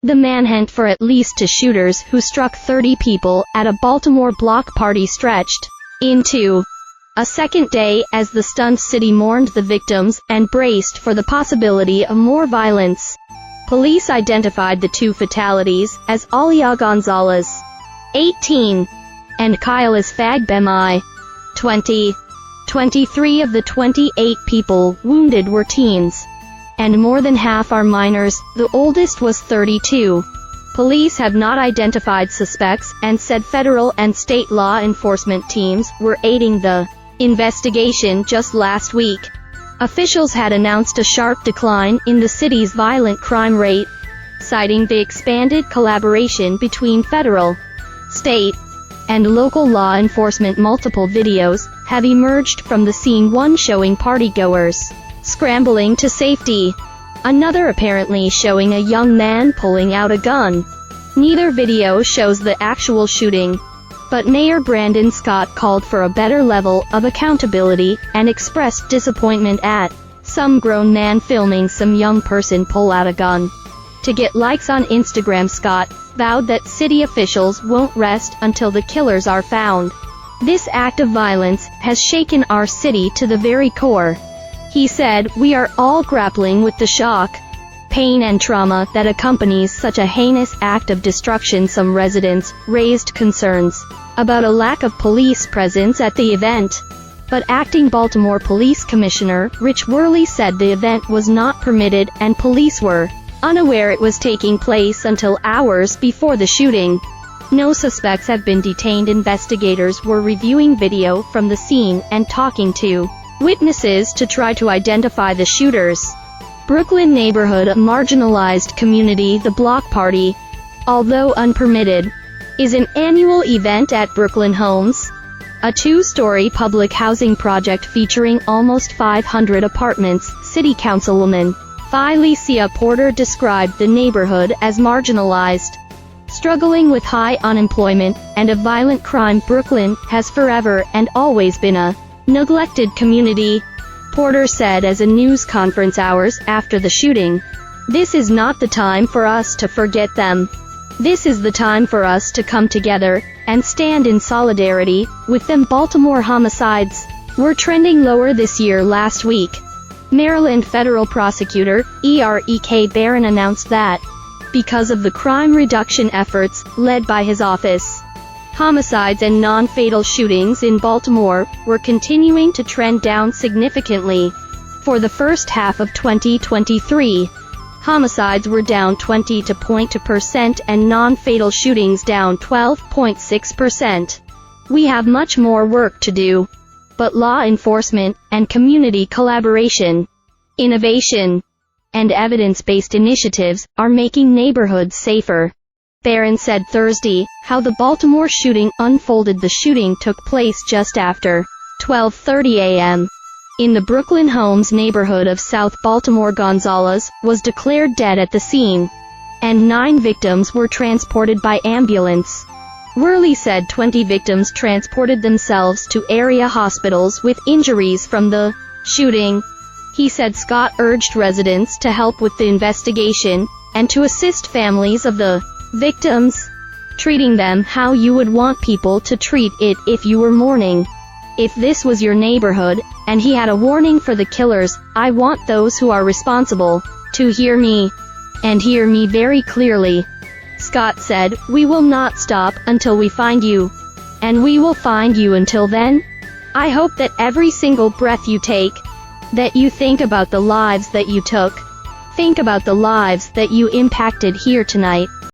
The manhunt for at least two shooters who struck 30 people at a Baltimore block party stretched into a second day as the stunned city mourned the victims and braced for the possibility of more violence. Police identified the two fatalities as Alia Gonzalez, 18, and Kyle Fagbemi, 20. 23 of the 28 people wounded were teens, and more than half are minors. The oldest was 32. Police have not identified suspects and said federal and state law enforcement teams were aiding the investigation. Just last week, officials had announced a sharp decline in the city's violent crime rate, citing the expanded collaboration between federal, state, and local law enforcement. Multiple videos have emerged from the scene, one showing partygoers scrambling to safety, another apparently showing a young man pulling out a gun. Neither video shows the actual shooting, but Mayor Brandon Scott called for a better level of accountability and expressed disappointment at some grown man filming some young person pull out a gun to get likes on Instagram. Scott vowed that city officials won't rest until the killers are found. This act of violence has shaken our city to the very core. He said, "We are all grappling with the shock, pain and trauma that accompanies such a heinous act of destruction." Some residents raised concerns about a lack of police presence at the event, but acting Baltimore Police Commissioner Rich Worley said the event was not permitted and police were unaware it was taking place until hours before the shooting. No suspects have been detained. Investigators were reviewing video from the scene and talking to witnesses to try to identify the shooters. Brooklyn neighborhood, a marginalized community. The block party, although unpermitted, is an annual event at Brooklyn Homes, a two-story public housing project featuring almost 500 apartments. City Councilwoman Felicia Porter described the neighborhood as marginalized, struggling with high unemployment and a violent crime. Brooklyn has forever and always been a neglected community, Porter said as a news conference hours after the shooting. "This is not the time for us to forget them. This is the time for us to come together and stand in solidarity with them." Baltimore homicides were trending lower this year. Last week, Maryland federal prosecutor Eric Barron announced that, because of the crime reduction efforts led by his office, homicides and non-fatal shootings in Baltimore were continuing to trend down significantly. For the first half of 2023, homicides were down 20.2% and non-fatal shootings down 12.6%. We have much more work to do, but law enforcement and community collaboration, innovation, and evidence-based initiatives are making neighborhoods safer, Barron said Thursday. How the Baltimore shooting unfolded. The shooting took place just after 12:30 a.m. in the Brooklyn Homes neighborhood of South Baltimore. Gonzalez was declared dead at the scene, and 9 victims were transported by ambulance. Worley said 20 victims transported themselves to area hospitals with injuries from the shooting. He said Scott urged residents to help with the investigation and to assist families of the victims, treating them how you would want people to treat it if you were mourning. If this was your neighborhood, and he had a warning for the killers, I want those who are responsible to hear me, and hear me very clearly. Scott said, "We will not stop until we find you, and we will find you. Until then, I hope that every single breath you take, that you think about the lives that you took, think about the lives that you impacted here tonight."